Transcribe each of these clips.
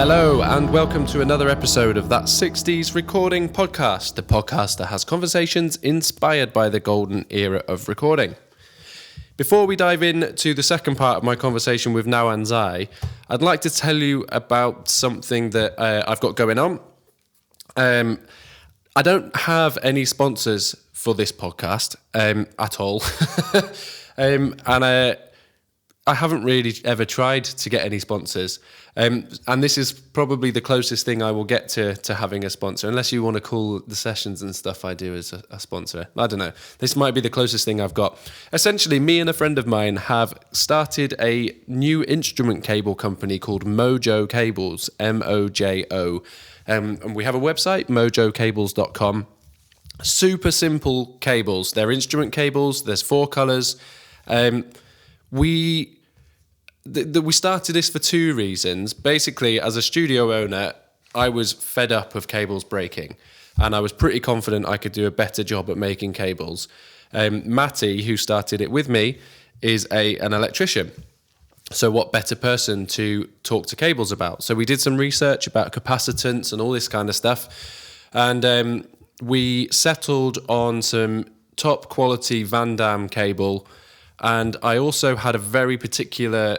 Hello and welcome to another episode of That 60s Recording Podcast, the podcast that has conversations inspired by the golden era of recording. Before we dive into the second part of my conversation with Nao Anzai, I'd like to tell you about something that I've got going on. I don't have any sponsors for this podcast at all. And I haven't really ever tried to get any sponsors. And this is probably the closest thing I will get to having a sponsor, unless you want to call the sessions and stuff I do as a sponsor. I don't know. This might be the closest thing I've got. Essentially, me and a friend of mine have started a new instrument cable company called Mojo Cables, M-O-J-O. And we have a website, mojocables.com. Super simple cables. They're instrument cables. There's 4 colors. We started this for 2 reasons. Basically, as a studio owner, I was fed up of cables breaking, and I was pretty confident I could do a better job at making cables. Matty, who started it with me, is an electrician. So what better person to talk to cables about? So we did some research about capacitance and all this kind of stuff, and we settled on some top quality Van Damme cable. And I also had a very particular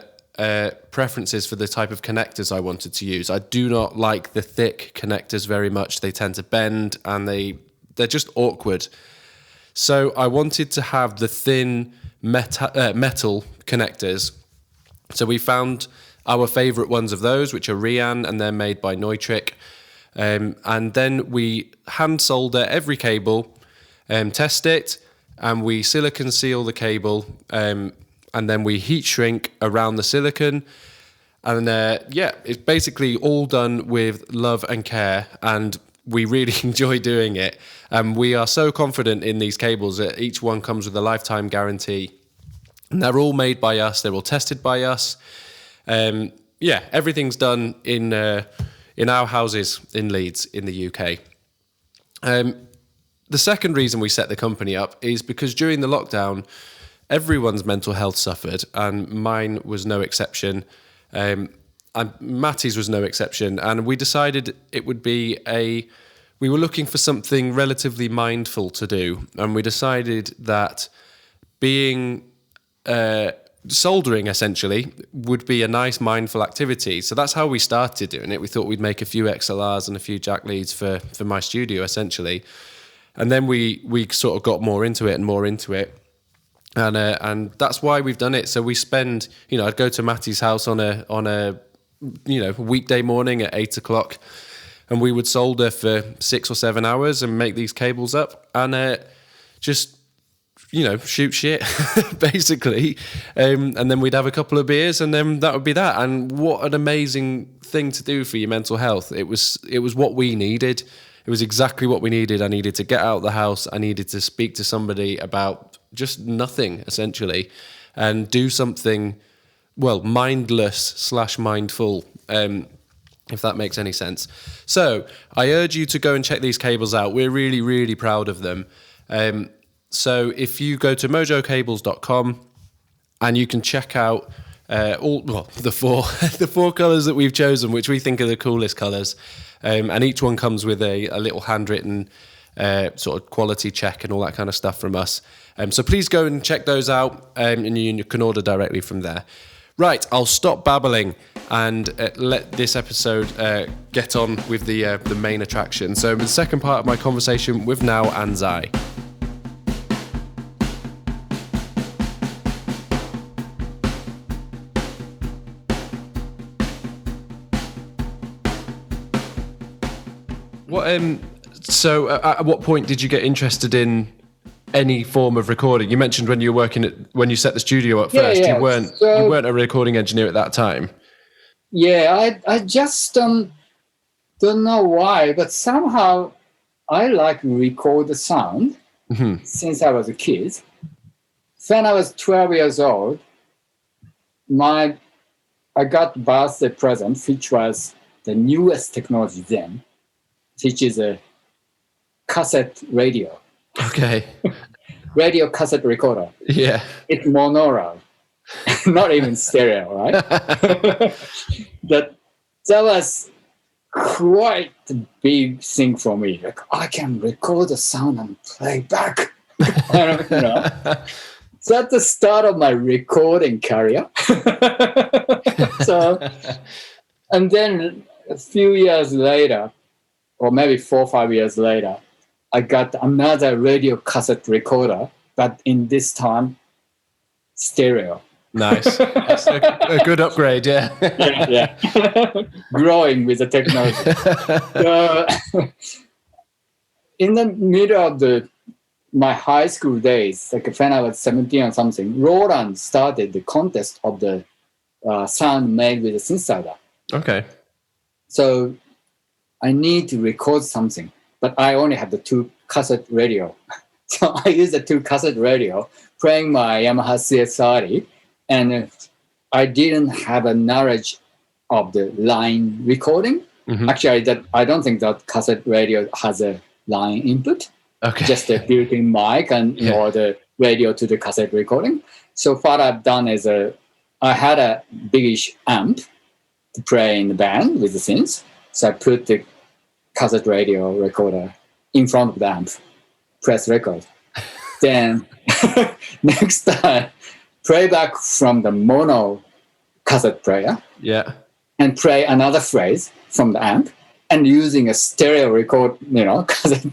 preferences for the type of connectors I wanted to use. I do not like the thick connectors very much. They tend to bend and they're just awkward. So I wanted to have the thin metal connectors. So we found our favorite ones of those, which are Rian, and they're made by Neutrik. And then we hand solder every cable, test it, and we silicon seal the cable, and then we heat shrink around the silicon. And it's basically all done with love and care, and we really enjoy doing it. We are so confident in these cables that each one comes with a lifetime guarantee. And they're all made by us. They're all tested by us. Everything's done in our houses in Leeds in the UK. The second reason we set the company up is because during the lockdown, everyone's mental health suffered, and mine was no exception. And Matty's was no exception. And we decided it would be we were looking for something relatively mindful to do. And we decided that soldering essentially would be a nice mindful activity. So that's how we started doing it. We thought we'd make a few XLRs and a few jack leads for my studio essentially. And then we sort of got more into it. And that's why we've done it. So we spend, I'd go to Matty's house on a weekday morning at 8:00, and we would solder for 6 or 7 hours and make these cables up and just, shoot shit, basically. And then we'd have a couple of beers, and then that would be that. And what an amazing thing to do for your mental health. It was what we needed. It was exactly what we needed. I needed to get out of the house. I needed to speak to somebody about just nothing, essentially, and do something, mindless/mindful, if that makes any sense. So I urge you to go and check these cables out. We're really, really proud of them. So if you go to mojocables.com and you can check out the four colours that we've chosen, which we think are the coolest colours. And each one comes with a little handwritten sort of quality check and all that kind of stuff from us. So please go and check those out, and you can order directly from there. Right, I'll stop babbling and let this episode get on with the main attraction. So the second part of my conversation with Nao Anzai. So at what point did you get interested in any form of recording? You mentioned when you were when you set the studio up first, you weren't a recording engineer at that time. Yeah, I just don't know why, but somehow I like record the sound since I was a kid. When I was 12 years old, I got birthday present, which was the newest technology then, which is a cassette radio. Okay. Radio cassette recorder. Yeah. It's monaural, not even stereo, right? That that was quite a big thing for me. Like, I can record the sound and play back. So at the start of my recording career. So, and then a few years later, or maybe 4 or 5 years later, I got another radio cassette recorder, but in this time, stereo. Nice. That's a good upgrade, yeah. Yeah. Growing with the technology. In the middle of my high school days, like when I was 17 or something, Roland started the contest of the sound made with a synthesizer. Okay. So I need to record something, but I only have the 2 cassette radio. So I use the 2 cassette radio, playing my Yamaha CS30, and I didn't have a knowledge of the line recording. Mm-hmm. Actually, I don't think that cassette radio has a line input. Okay. Just a built-in mic or the radio to the cassette recording. So what I've done is I had a biggish amp to play in the band with the synths. So I put the cassette radio recorder in front of the amp, press record. Then next time, play back from the mono cassette player. Yeah. And play another phrase from the amp. And using a stereo record, cassette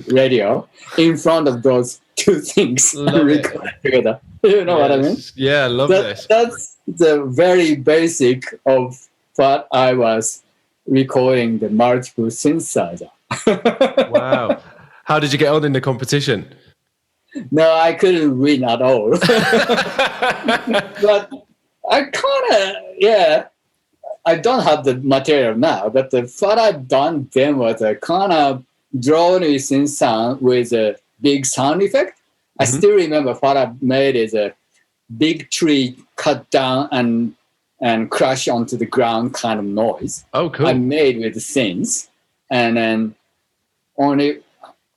radio in front of those 2 things record together. You know what I mean? Yeah, I love this. That's the very basic of what I was recording the multiple synthesizer. Wow. How did you get on in the competition? No, I couldn't win at all. But I kind of, I don't have the material now, but what I've done then was a kind of drone synth sound with a big sound effect. Mm-hmm. I still remember what I made is a big tree cut down and crash onto the ground kind of noise. Oh, cool. I made with the synths. And then only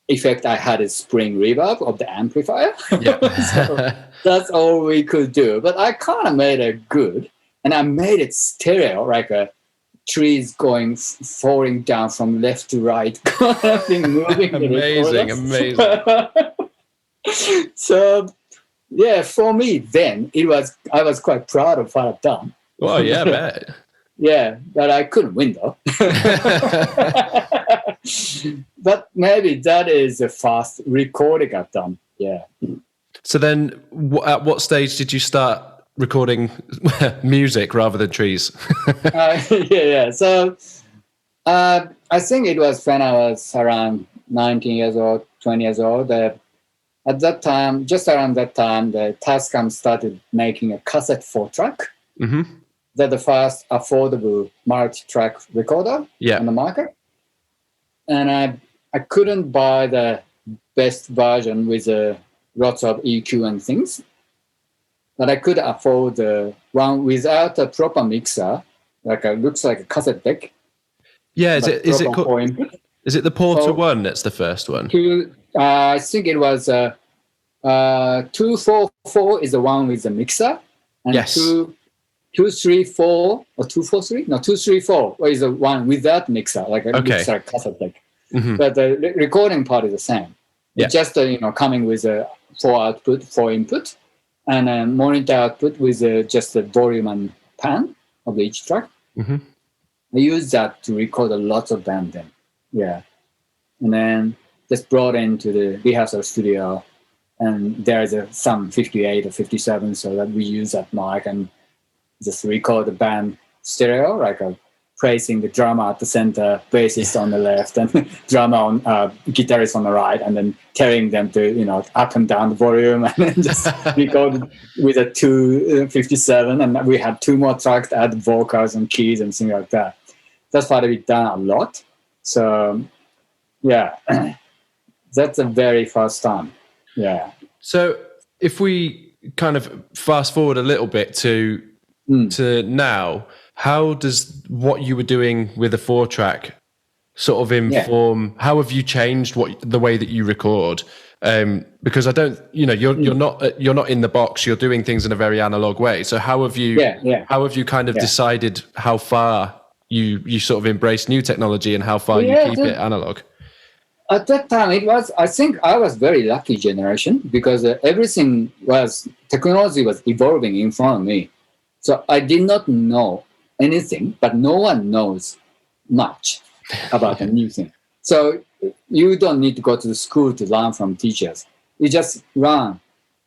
effect I had is spring reverb of the amplifier. Yeah. So that's all we could do. But I kind of made it good. And I made it stereo, like a trees falling down from left to right, kind of thing, moving. Amazing. So, for me then, I was quite proud of what I've done. Well, yeah, I bet. Yeah, but I couldn't win though. But maybe that is the first recording I've done. Yeah. So then, at what stage did you start recording music rather than trees? So I think it was when I was around 19 years old, 20 years old. At that time, just around that time, the Tascam started making a cassette 4-track. Mm-hmm. That's the first affordable multi-track recorder on the market. And I couldn't buy the best version with lots of EQ and things. But I could afford the one without a proper mixer, looks like a cassette deck. Yeah, is it the Porter one that's the first one? I think it was 244 is the one with the mixer, and 234 or 243? No, 234 is the one without mixer, looks like a cassette deck. Mm-hmm. But the recording part is the same. Yeah. It's just coming with a 4 output, 4 input. And a monitor output with just the volume and pan of each track. Mm-hmm. I used that to record a lot of band then. Yeah. And then just brought into the rehearsal studio. And there's some 58 or 57, so that we use that mic and just record the band stereo, placing the drummer at the center, bassist on the left, and drummer on guitarist on the right, and then telling them to up and down the volume, and then just record with a 257, and we had 2 more tracks to add vocals and keys and things like that. That's what we've done a lot. So that's the very first time. Yeah. So if we kind of fast forward a little bit to now. How does what you were doing with a 4-track sort of inform? How have you changed the way that you record? Because I don't, you're not in the box. You're doing things in a very analog way. So how have you kind of decided how far you sort of embrace new technology and how far you keep it analog? At that time, I think I was very lucky generation because technology was evolving in front of me. So I did not know anything, but no one knows much about a new thing. So you don't need to go to the school to learn from teachers. You just learn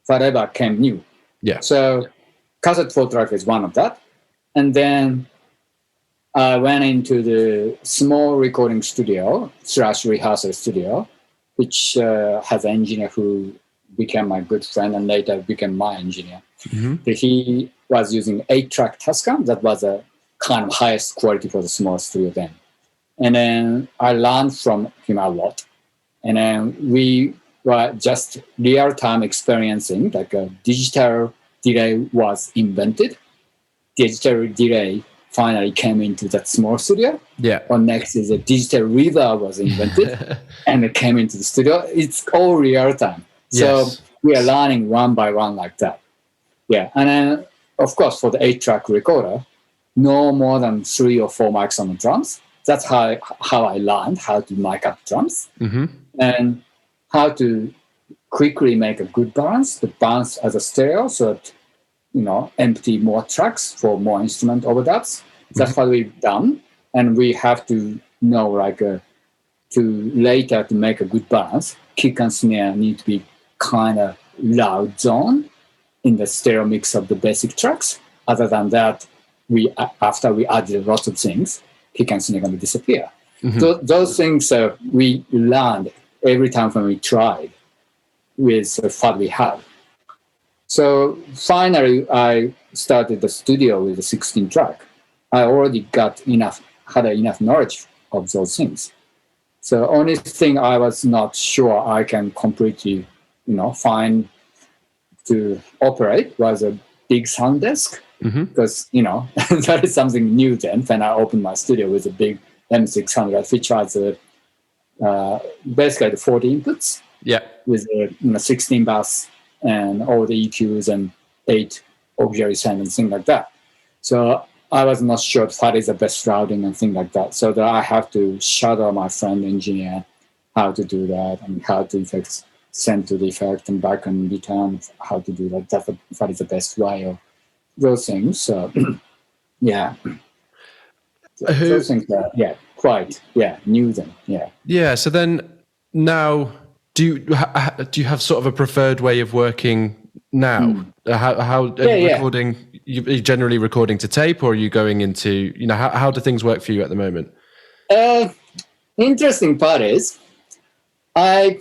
whatever came new. Yeah. So cassette 4-track is one of that. And then I went into the small recording studio / rehearsal studio, which has an engineer who became my good friend and later became my engineer. Mm-hmm. He was using 8-track Tascam. That was a kind of highest quality for the small studio then. And then I learned from him a lot. And then we were just real-time experiencing, like a digital delay was invented. Digital delay finally came into that small studio. Yeah. Or next is a digital reverb was invented and it came into the studio. It's all real time. So we are learning one by one like that. Yeah. And then, of course, for the 8-track recorder, no more than 3 or 4 mics on the drums. That's how I learned how to mic up drums and how to quickly make a good balance, the balance as a stereo, so that, empty more tracks for more instrument overdubs. That's what we've done. And we have to know, to later to make a good balance, kick and snare need to be kind of loud zone in the stereo mix of the basic tracks. Other than that, after we added lots of things, kick and snare are going to disappear. So those things we learned every time when we tried with what we have. So finally, I started the studio with a 16-track. I already had enough knowledge of those things. So only thing I was not sure I can completely, find to operate was a big sound desk. Because, that is something new then when I opened my studio with a big M600, which has basically the 40 inputs. Yeah. With 16 bass and all the EQs and 8 auxiliary sound and things like that. So I was not sure what is the best routing and things like that. So that I have to shadow my friend engineer how to do that and how to send to the effect and back and return how to do that. That's what is the best way of those things. So yeah. Those things are quite new then. Yeah. Yeah. So then now do you have sort of a preferred way of working now? How are you recording? Are you generally recording to tape, or are you going into how do things work for you at the moment? Interesting part is I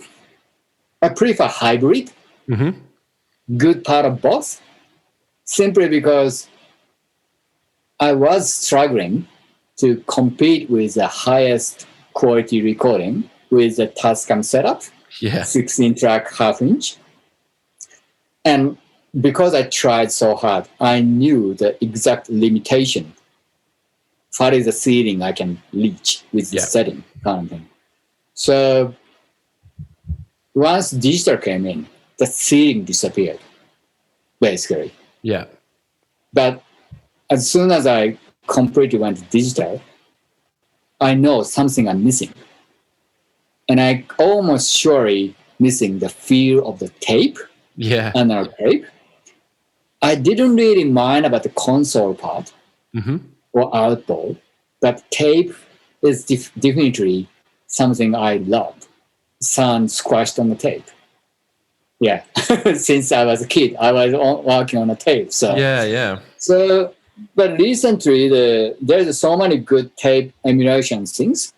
prefer hybrid. Good part of both, simply because I was struggling to compete with the highest quality recording with the Tascam setup. 16-track half-inch. And because I tried so hard, I knew the exact limitation. What is the ceiling I can reach with the setting kind of thing. So once digital came in, the ceiling disappeared, basically. Yeah. But as soon as I completely went to digital, I know something I'm missing. And I almost surely missing the feel of the tape, analog tape. I didn't really mind about the console part or outboard, but tape is definitely something I love. Sound squashed on the tape. Yeah, since I was a kid, I was working on a tape. So So, but recently there's so many good tape emulation things.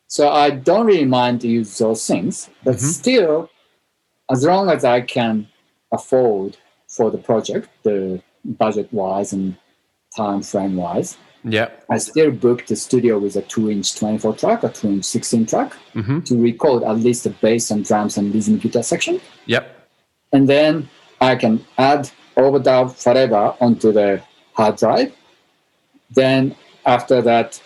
So I don't really mind to use those things, but still, as long as I can afford for the project, the budget-wise and time frame-wise, I still booked the studio with a 2-inch 24-track or 2-inch 16-track to record at least the bass and drums and rhythm guitar section. And then I can add overdub, whatever, onto the hard drive. Then after that,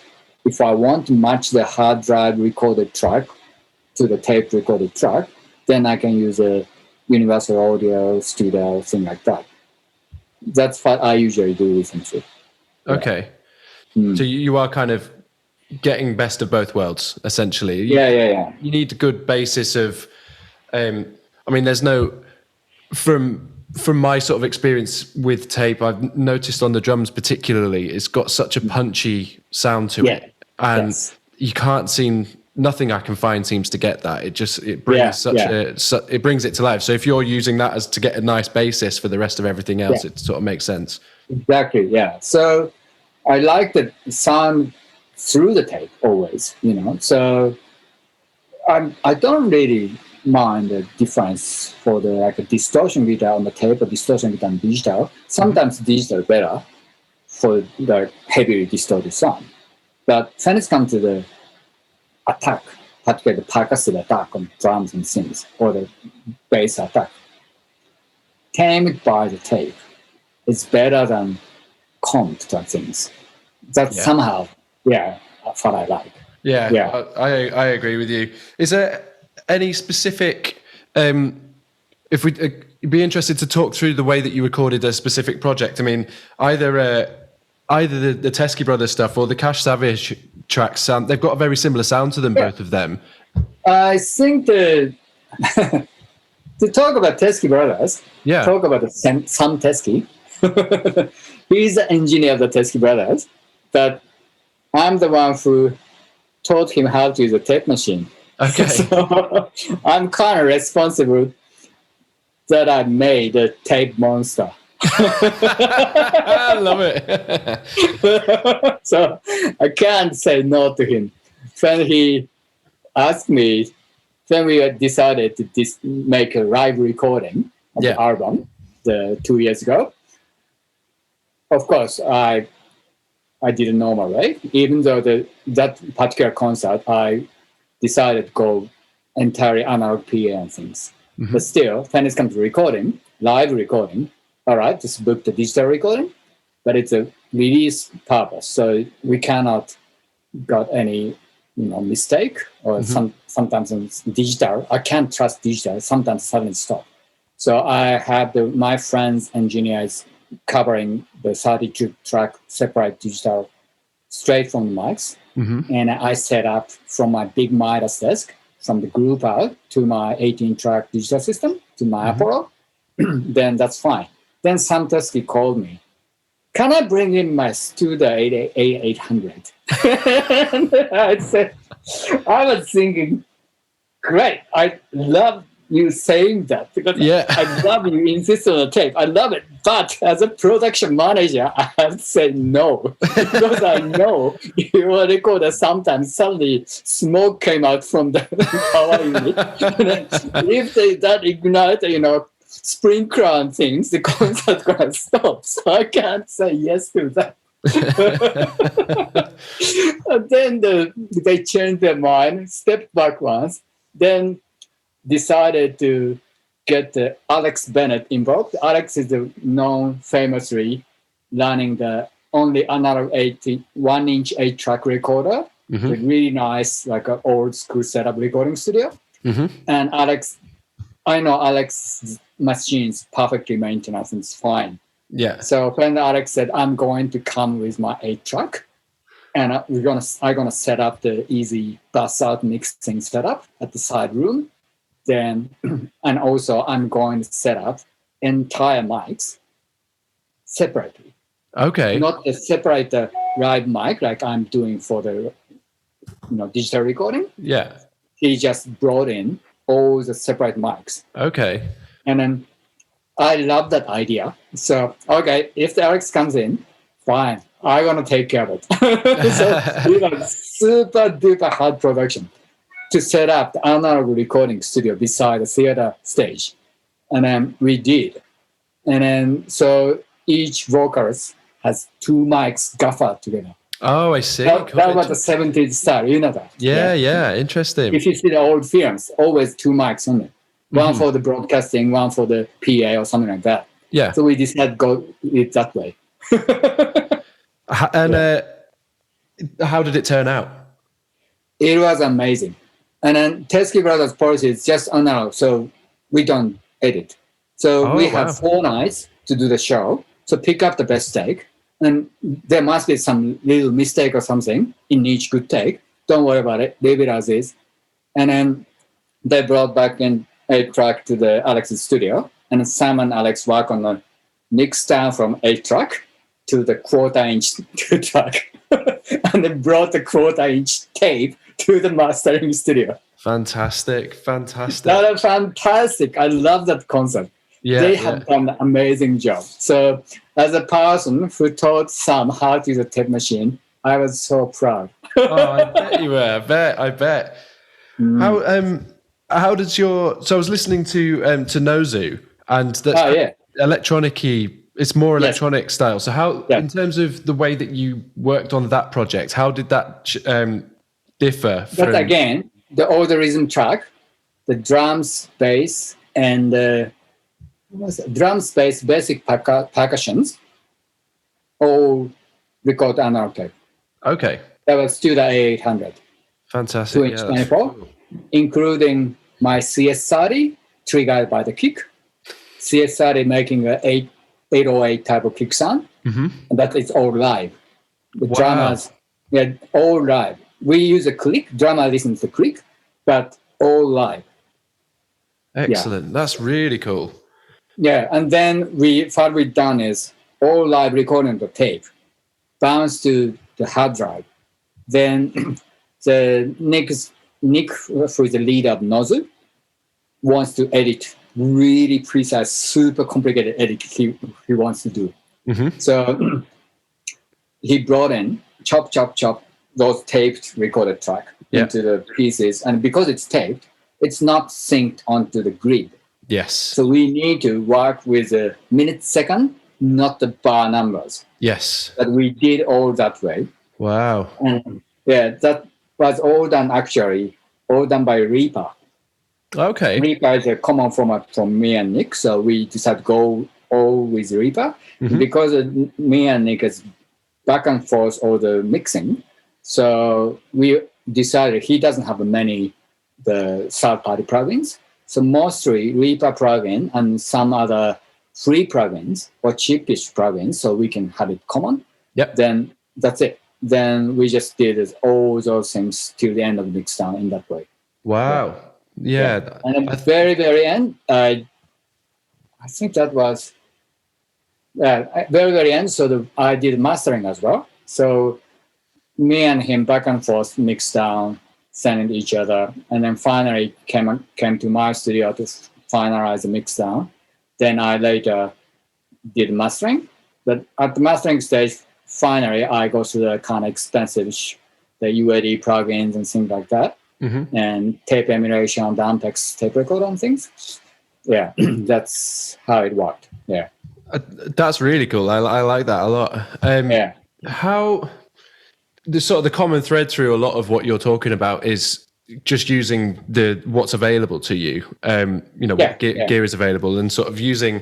if I want to match the hard drive recorded track to the tape recorded track, then I can use a universal audio studio, thing like that. That's what I usually do recently. Okay. So you are kind of getting best of both worlds, essentially. Yeah. You need a good basis of, I mean, there's no, from my sort of experience with tape, I've noticed on the drums particularly, it's got such a punchy sound to it. And you can't seem, nothing I can find seems to get that. It brings it brings it to life. So if you're using that as to get a nice basis for the rest of everything else, it sort of makes sense. Exactly, yeah. So I like the sound through the tape always, So I don't really mind the difference for the like a distortion guitar on the tape or distortion guitar on digital. Sometimes digital better for the heavily distorted sound. But when it comes to the attack, particularly the percussive attack on drums and synths, or the bass attack, tamed by the tape is better than comped things. That's somehow, that's what I like. Yeah. I agree with you. Is there any specific, if we'd be interested to talk through the way that you recorded a specific project? I mean, either the Teskey Brothers stuff or the Cash Savage tracks sound, they've got a very similar sound to them, both of them. I think to talk about Teskey Brothers, talk about Sam Teskey. He's the engineer of the Teskey Brothers, but I'm the one who taught him how to use a tape machine. Okay. So I'm kind of responsible that I made a tape monster. I love it. So I can't say no to him. When he asked me, when we decided to make a live recording of the album 2 years ago, of course, I did a normal way. Even though that particular concert, I decided to go entirely analog PA and things. Mm-hmm. But still, when it comes to recording, live recording, all right, just book the digital recording, but it's a release purpose. So we cannot got any mistake, or sometimes it's digital. I can't trust digital. Sometimes suddenly stop. So I have my friends, engineers, covering the 32-track separate digital straight from the mics. Mm-hmm. And I set up from my big Midas desk, from the group out to my 18-track digital system, to my Apollo. Then that's fine. Then Sam Teskey called me. Can I bring in my Studio 800? And I said, I was thinking, great. I love you saying that, because I love you insist on the tape. I love it. But as a production manager, I have to say no, because I know you will record that sometimes suddenly smoke came out from the power unit. If that ignite, sprinkler and things, the concert gonna stop. So I can't say yes to that. And then they changed their mind, stepped back once, then decided to get Alex Bennett involved. Alex is known famously running the only analog 1-inch 8-track recorder with really nice, like an old school setup recording studio. Mm-hmm. And I know Alex's machines perfectly maintained and it's fine. Yeah. So when Alex said, I'm going to come with my 8-track, and I'm gonna set up the easy bus out mixing setup at the side room. Then, and also I'm going to set up entire mics separately. Okay. Not a separate live mic like I'm doing for the digital recording. Yeah. He just brought in all the separate mics. Okay. And then I love that idea. So, okay, if the Alex comes in, fine. I'm going to take care of it. So we have super duper hard production to set up the analog recording studio beside the theater stage. And then we did. And then so each vocalist has 2 mics gaffer together. Oh, I see. That was the 70s style, you know that? Yeah, interesting. If you see the old films, always 2 mics on it. One for the broadcasting, one for the PA or something like that. Yeah. So we decided to go it that way. And how did it turn out? It was amazing. And then Teskey Brothers policy is just analog, so we don't edit. So we have 4 nights to do the show. So pick up the best take. and there must be some little mistake or something in each good take. Don't worry about it. Leave it as is. And then they brought back in 8-track to the Alex's studio, and Sam and Alex work on the mix down from 8-track to the 1/4-inch 2-track, and they brought the 1/4-inch tape to the mastering studio. Fantastic. That is fantastic. I love that concept. Yeah, They have done an amazing job. So as a person who taught Sam how to use a tape machine, I was so proud. I bet you were. I bet. How does your? So I was listening to Nozu, and that's electronic-y. It's more electronic style. So how, in terms of the way that you worked on that project, how did that differ? But again, all the rhythm track, the drums, bass, and drums, bass, basic percussions, all record analog tape. Okay. That was Studio A800. Fantastic. 2-inch 24, including my CS30 triggered by the kick. CS30 making a 808 type of kick sound, and that is all live. The drummers, all live. We use a click, drummer listens to click, but all live. Excellent. That's really cool. Yeah, and then what we've done is all live recording the tape, bounce to the hard drive. Then the Nick, who is the leader of Nozu, wants to edit really precise, super complicated edit he wants to do. So he brought in chop those taped recorded track into the pieces, and because it's taped, it's not synced onto the grid. Yes. So we need to work with the minute second, not the bar numbers. Yes. But we did all that way. Wow. And that was all done by Reaper. Okay. Reaper is a common format from me and Nick, so we decided to go all with Reaper. Because me and Nick is back and forth all the mixing, so we decided he doesn't have many the third-party plugins. So mostly Reaper plugin and some other free plugins or cheapish plugins, so we can have it common. Yep. Then that's it. Then we just did all those things till the end of the mix down in that way. Wow. Yeah. And at the very, very end, I think that was very, very end. So I did mastering as well. So me and him back and forth mixed down, sending each other, and then finally came to my studio to finalize the mix down. Then I later did mastering, but at the mastering stage, finally I go through the kind of expensive the UAD plugins and things like that, and tape emulation, the Ampex tape recorder and things. Yeah, that's how it worked. Yeah, that's really cool. I like that a lot. How the sort of the common thread through a lot of what you're talking about is just using what's available to you. What gear is available, and sort of using.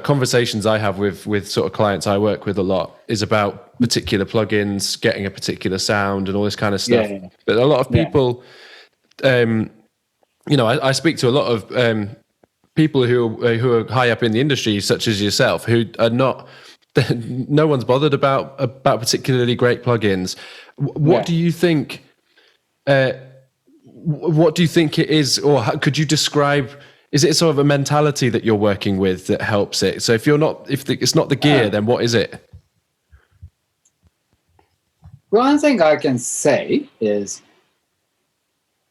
Conversations I have with sort of clients I work with a lot is about particular plugins, getting a particular sound, and all this kind of stuff. But a lot of people, I speak to a lot of people who are high up in the industry, such as yourself, who are not. No one's bothered about particularly great plugins. What do you think? What do you think it is, or could you describe? Is it sort of a mentality that you're working with that helps it? So if it's not the gear, then what is it? One thing I can say is,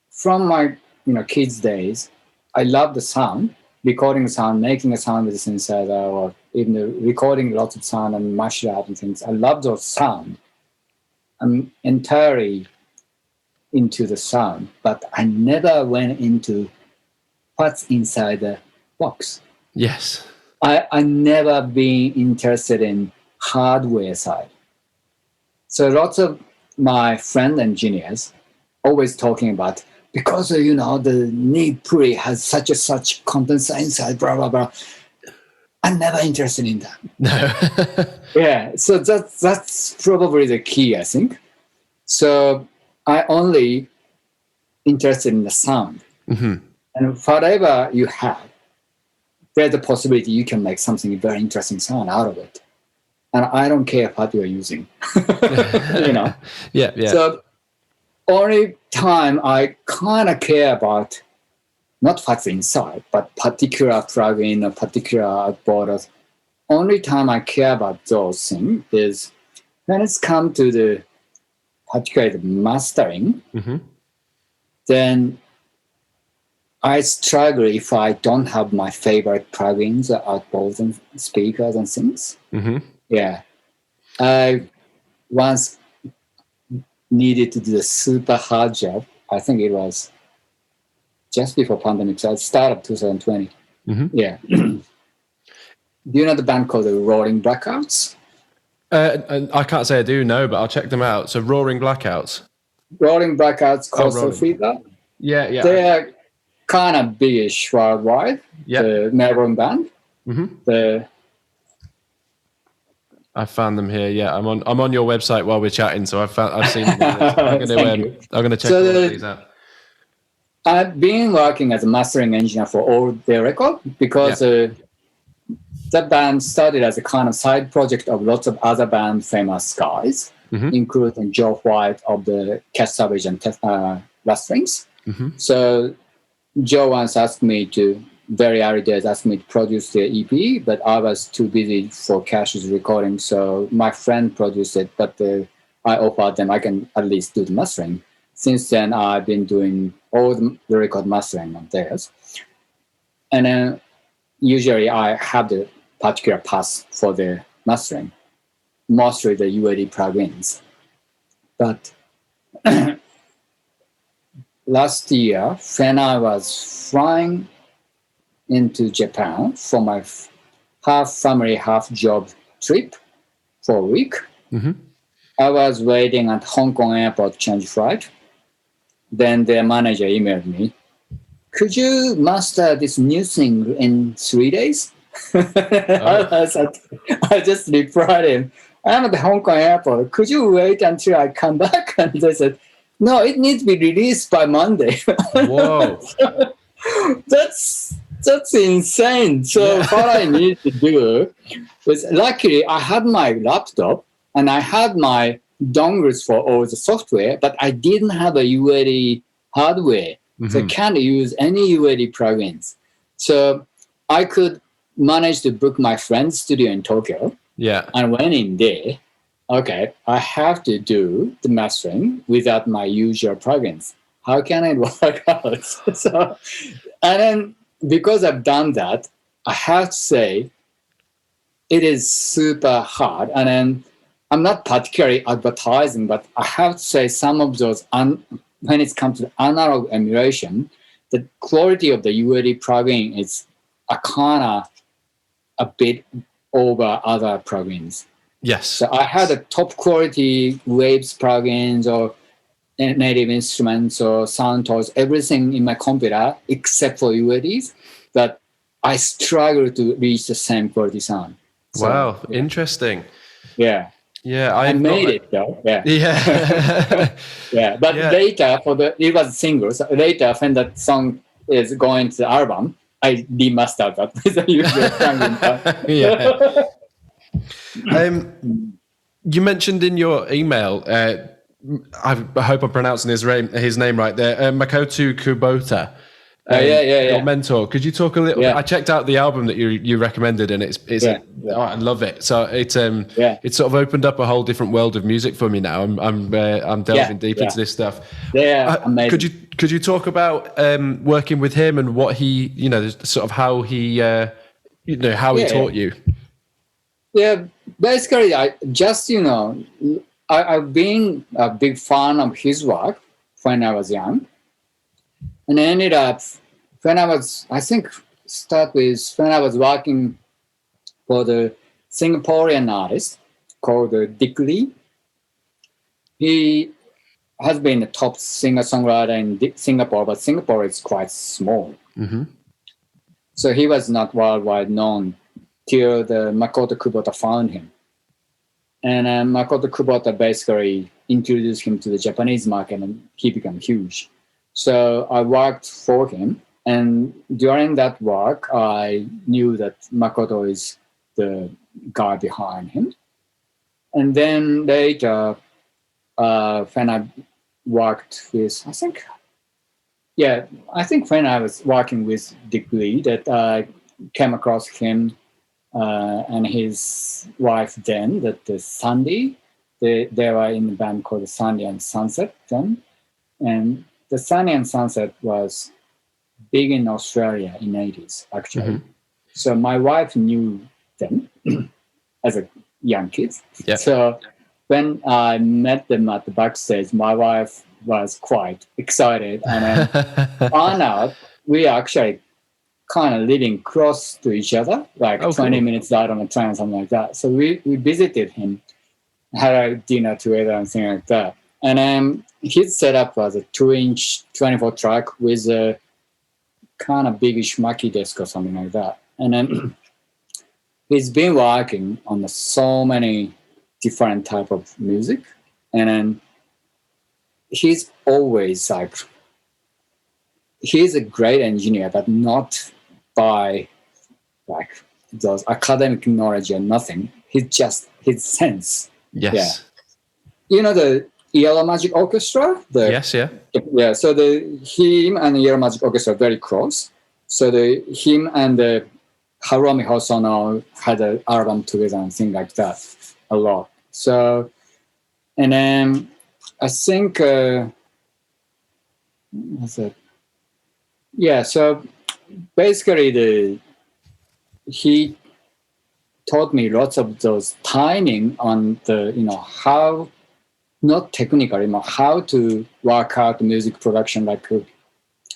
from my kids' days, I love the sound, recording sound, making a sound with a synthesizer, or even recording lots of sound and mash it out and things. I love those sound. I'm entirely into the sound, but I never went into what's inside the box. Yes. I never been interested in hardware side. So lots of my friend engineers always talking about, because the knee pulley has such condenser inside, blah blah blah. I'm never interested in that. No. So that's probably the key, I think. So I only interested in the sound. And whatever you have, there's a possibility you can make something very interesting sound out of it. and I don't care what you're using. Yeah. So only time I kind of care about not what's inside, but particular plugin or particular borders. Only time I care about those things is when it's come to the particularly the mastering. Then I struggle if I don't have my favorite plugins, outboards and speakers and things. Yeah. I once needed to do a super hard job. I think it was just before pandemic, so start of 2020. Yeah. Do you know the band called the Rolling Blackouts? I can't say I do, no, but I'll check them out. So Roaring Blackouts. Rolling Blackouts, Coastal Fever. Yeah. They are kind of big worldwide. Yeah. The Melbourne band. I found them here. Yeah, I'm on your website while we're chatting, so I've seen them. I'm going to check all of these out. I've been working as a mastering engineer for all their record because that band started as a kind of side project of lots of other band famous guys, including Joe White of the Cat Savage and Last Rings. So Joe once asked me to, very early days, asked me to produce the EP, but I was too busy for Cash's recording. So my friend produced it, but I offered them I can at least do the mastering. Since then, I've been doing all the record mastering of theirs. And then usually I have the particular path for the mastering, mostly the UAD plugins. But last year, when I was flying into Japan for my half family, half job trip for a week, I was waiting at Hong Kong airport to change flight. Then their manager emailed me, could you master this new thing in 3 days? I just replied him, I'm at the Hong Kong airport. Could you wait until I come back? And they said, no, it needs to be released by Monday. Whoa. That's insane. So what I needed to do was, luckily I had my laptop and I had my dongles for all the software, but I didn't have a UAD hardware. So I can't use any UAD plugins. So I could manage to book my friend's studio in Tokyo. Yeah. And when in there, okay, I have to do the mastering without my usual plugins. How can it work out? So, and then because I've done that, I have to say it is super hard. And then I'm not particularly advertising, but I have to say some of those, when it comes to analog emulation, the quality of the UAD plugin is a kind of a bit over other plugins. Yes. So I had a top quality Waves plugins or native instruments or sound tools, everything in my computer except for UADs, that I struggle to reach the same quality sound. So, wow, interesting. Yeah. Yeah, I made it though. Yeah. Yeah. Yeah. But later it was singles. Later when that song is going to the album, I remastered that with the usual plugin. Yeah. You mentioned in your email, I hope I'm pronouncing his name right there, Makoto Kubota. Your mentor. Could you talk a little bit? I checked out the album that you recommended, and it's oh, I love it. So it's sort of opened up a whole different world of music for me now. I'm delving deep into this stuff. Yeah, amazing. Could you talk about working with him and what he, sort of how he how he taught you? Yeah, basically, I've been a big fan of his work when I was young. And I ended up, when I was working for the Singaporean artist called Dick Lee. He has been a top singer-songwriter in Singapore, but Singapore is quite small. So he was not worldwide known till the Makoto Kubota found him. And Makoto Kubota basically introduced him to the Japanese market, and he became huge. So I worked for him, and during that work, I knew that Makoto is the guy behind him. And then later, when I worked with, I think when I was working with Dick Lee, that I came across him and his wife then, that the Sandy. They were in a band called Sandy and Sunset then. And the Sandy and Sunset was big in Australia in the 80s, actually. Mm-hmm. So my wife knew them as a young kid. Yeah. So when I met them at the backstage, my wife was quite excited. And then found out we are actually kind of living close to each other, like 20 minutes out on a train, something like that. So we visited him, had a dinner together and things like that. And his setup was a 2-inch 24 track with a kind of biggish Mackie desk or something like that. And then he's been working on so many different type of music. And then he's always like, he's a great engineer, but not by like those academic knowledge or nothing. He's just his sense. Yes. Yeah. You know the Yellow Magic Orchestra? Yes, yeah. Yeah, so him and the Yellow Magic Orchestra are very close. So him and the Haruomi Hosono had an album together and things like that a lot. So, and then I think, what's it? Yeah, so basically he taught me lots of those timing on the, how, not technically, but how to work out music production like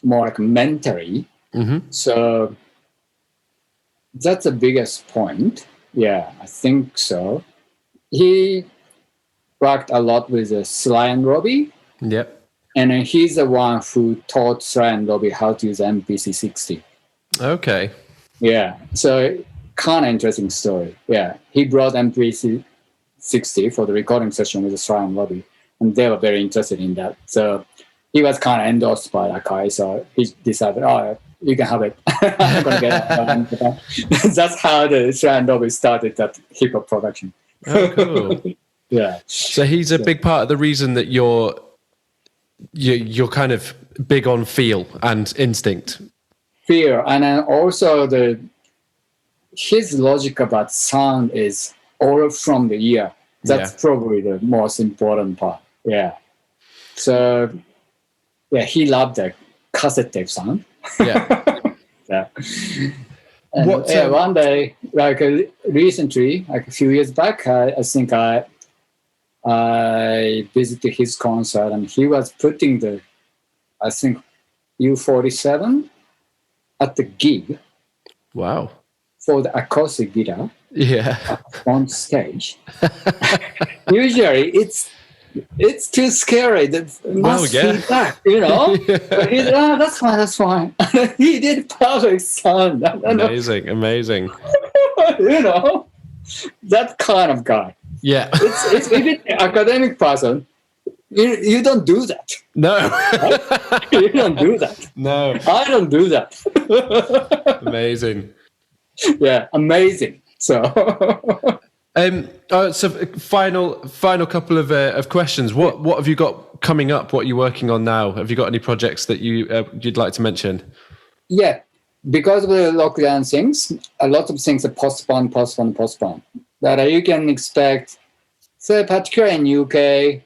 more like mentally. Mm-hmm. So that's the biggest point. Yeah, I think so. He worked a lot with Sly and Robbie. Yep. And he's the one who taught Sly and Robbie how to use MPC 60. Okay. Yeah, so kind of interesting story. Yeah, he brought MPC 60 for the recording session with Sly and Robbie, and they were very interested in that. So he was kind of endorsed by that guy, so he decided, you can have it. I'm going to get it. That's how the Sly and Robbie started that hip-hop production. Oh, cool. Yeah. So he's a big part of the reason that you're kind of big on feel and instinct. Feel, and then also his logic about sound is all from the ear. That's probably the most important part. Yeah. So yeah, he loved the cassette tape sound. Yeah. Yeah. And one day, like recently, like a few years back, I think I visited his concert, and he was putting I think U47 at the gig. Wow. For the acoustic guitar. Yeah. On stage. Usually it's too scary. Feedback, Yeah. But he's, that's fine. He did perfect sound. Amazing. That kind of guy. Yeah. It's if it's an academic person, you don't do that. No. Right? You don't do that. No. I don't do that. Amazing. Yeah, amazing. So so final couple of questions. What have you got coming up? What are you working on now? Have you got any projects that you'd like to mention? Yeah, because of the lockdown things, a lot of things are postponed. But you can expect, so particularly in UK,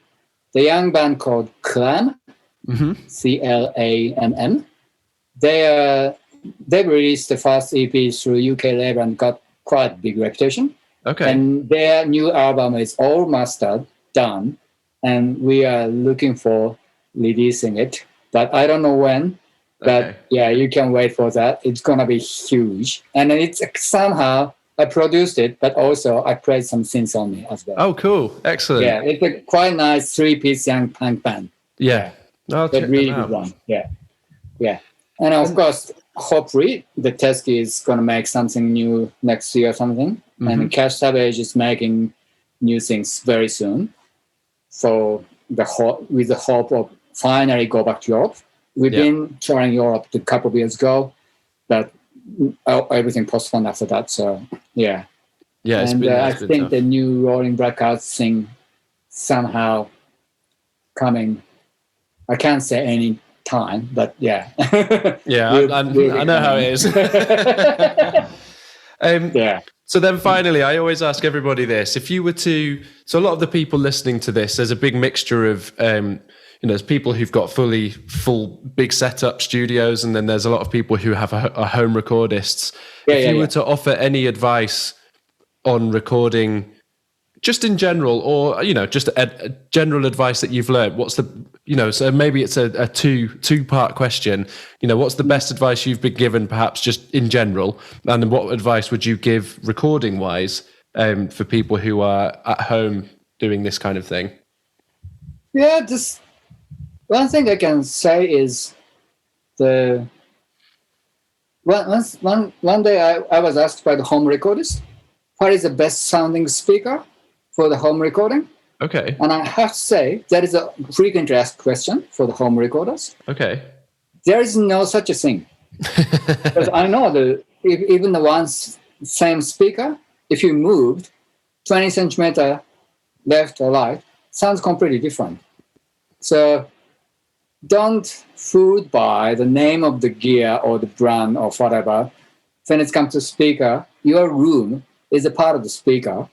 the young band called Clam, mm-hmm. CLAMM, they released the first EP through UK label and got quite big reputation. Okay. And their new album is all mastered, done, and we are looking for releasing it. But I don't know when. But yeah, you can wait for that. It's gonna be huge. And it's somehow I produced it, but also I played some synths on it as well. Oh, cool! Excellent. Yeah, it's a quite nice 3-piece young punk band. Yeah, a really good one. Yeah. And of course, hopefully, the Teskey is gonna make something new next year or something. Mm-hmm. And Cash Savage is making new things very soon. So with the hope of finally go back to Europe. We've been touring Europe a couple of years ago, but everything postponed after that. So yeah, Yeah, and I think the new Rolling Blackouts thing somehow coming. I can't say any time, but yeah. Yeah, we'll I know how it is. Yeah. So then finally, I always ask everybody this. If you were to, so a lot of the people listening to this, there's a big mixture of, there's people who've got full big setup studios, and then there's a lot of people who have a home recordists. If you were to offer any advice on recording, just in general, or, just a general advice that you've learned, what's the, so maybe it's a two-part question, what's the best advice you've been given, perhaps just in general, and what advice would you give recording wise for people who are at home doing this kind of thing? Yeah, just one thing I can say is one day I was asked by the home recordist, what is the best sounding speaker for the home recording? Okay. And I have to say, that is a frequently asked question for the home recorders. Okay. There is no such a thing. Because I know even the same speaker, if you moved 20 centimeter left or right, sounds completely different. So don't fooled by the name of the gear or the brand or whatever. When it comes to speaker, your room is a part of the speaker,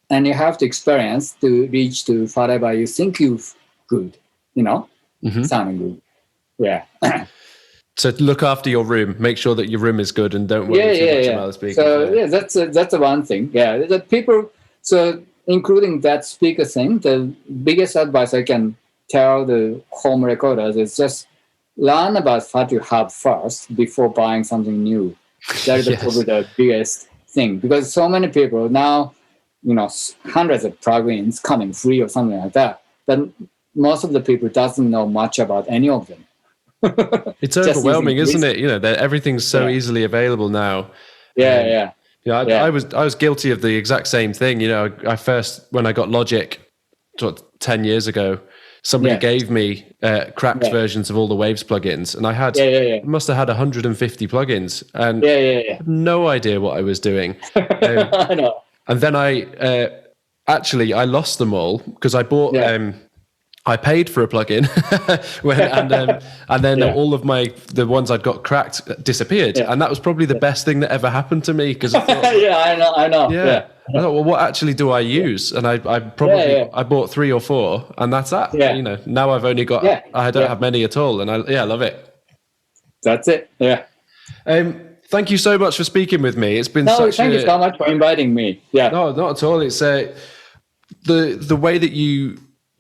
and you have to experience to reach to whatever you think you've good, sounding good. Yeah. So look after your room. Make sure that your room is good, and don't worry too much about the speaker. So that's the one thing. Yeah, the people. So including that speaker thing, the biggest advice I can tell the home recorders is just learn about what you have first before buying something new. That is probably the biggest thing, because so many people now, hundreds of plugins coming free or something like that, but most of the people doesn't know much about any of them. It's overwhelming, isn't it? Everything's so easily available now. Yeah. I was guilty of the exact same thing. I first, when I got Logic 10 years ago, somebody gave me cracked versions of all the Waves plugins, and I must have had 150 plugins, and had no idea what I was doing. I know. And then I lost them all because I bought. I paid for a plugin, and then all of the ones I'd got cracked disappeared, and that was probably the best thing that ever happened to me, because I know. Yeah. I thought, well, what actually do I use? And I bought 3 or 4, and that's that. Yeah. Now I've only got I don't have many at all, and I love it. That's it. Yeah. Thank you so much for speaking with me. It's been thank you so much for inviting me. Yeah. No, not at all. It's the way that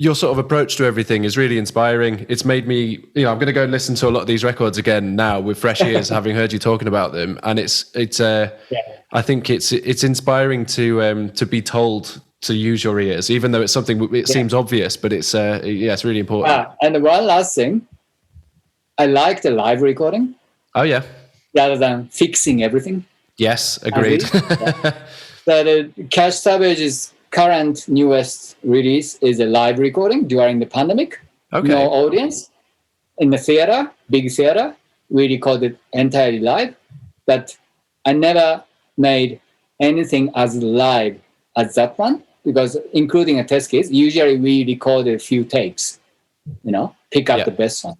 your sort of approach to everything is really inspiring. It's made me, I'm going to go and listen to a lot of these records again now with fresh ears, having heard you talking about them. And I think it's inspiring to be told to use your ears, even though it's something it seems obvious, but it's really important. And one last thing, I like the live recording. Oh yeah. Rather than fixing everything. Yes, agreed. That Cash Savage's current newest release is a live recording during the pandemic. Okay. No audience. In the theater, big theater. We recorded entirely live. But I never made anything as live as that one, because including a Teskey, usually we record a few takes, pick up the best one.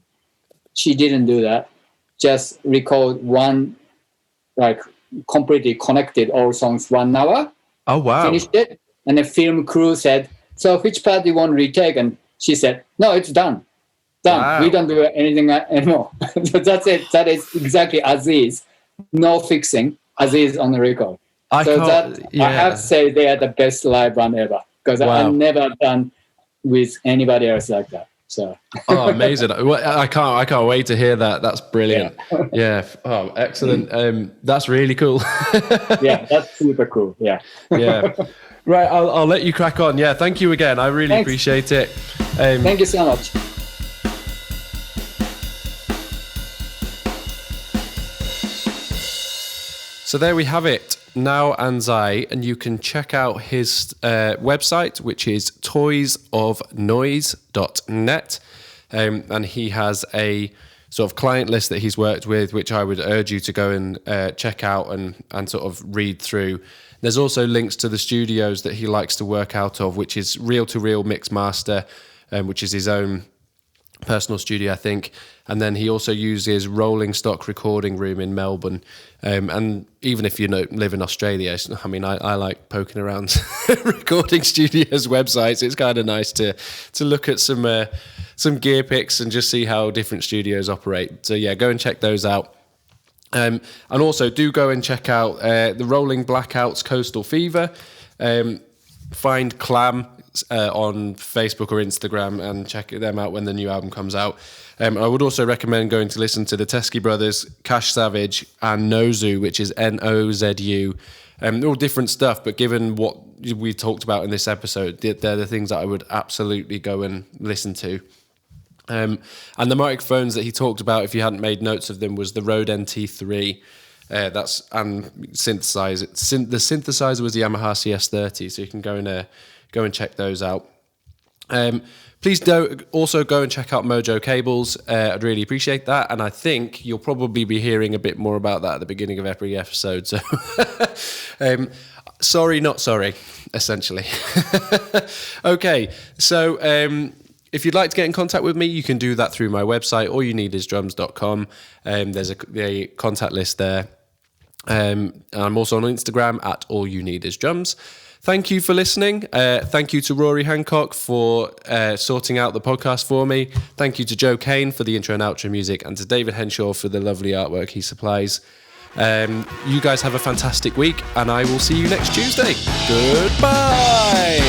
She didn't do that. Just record one, completely connected all songs 1 hour. Oh, wow. Finished it. And the film crew said, so which part do you want to retake? And she said, no, it's done. Wow. We don't do anything anymore. That's it. That is exactly as is. No fixing, as is on the record. I have to say they are the best live band ever, because I've never done with anybody else like that. So. Oh, amazing! I can't wait to hear that. That's brilliant. Yeah. Oh, excellent. That's really cool. Yeah, that's super cool. Yeah. Yeah. Right. I'll let you crack on. Yeah. Thank you again. I really appreciate it. Thank you so much. So there we have it, Nao Anzai, and you can check out his website, which is toysofnoise.net, and he has a sort of client list that he's worked with, which I would urge you to go and check out and sort of read through. There's also links to the studios that he likes to work out of, which is Reel to Reel Mix Master, which is his own personal studio, I think. And then he also uses Rolling Stock Recording Room in Melbourne. And even if you live in Australia, I mean, I like poking around recording studios' websites. It's kind of nice to look at some gear picks and just see how different studios operate. So yeah, go and check those out. And also do go and check out the Rolling Blackouts Coastal Fever. Find Clam on Facebook or Instagram and check them out when the new album comes out. I would also recommend going to listen to the Teskey Brothers, Cash Savage, and Nozu, which is Nozu. They're all different stuff, but given what we talked about in this episode, they're the things that I would absolutely go and listen to. And the microphones that he talked about, if you hadn't made notes of them, was the Rode NT3. And synthesizer. The synthesizer was the Yamaha CS30, so you can go and check those out. Please also go and check out Mojo Cables. I'd really appreciate that, and I think you'll probably be hearing a bit more about that at the beginning of every episode. So, sorry, not sorry, essentially. Okay, so if you'd like to get in contact with me, you can do that through my website, allyouneedisdrums.com. There's a contact list there. I'm also on Instagram at allyouneedisdrums. Thank you for listening. Thank you to Rory Hancock for sorting out the podcast for me. Thank you to Joe Kane for the intro and outro music, and to David Henshaw for the lovely artwork he supplies. You guys have a fantastic week, and I will see you next Tuesday. Goodbye.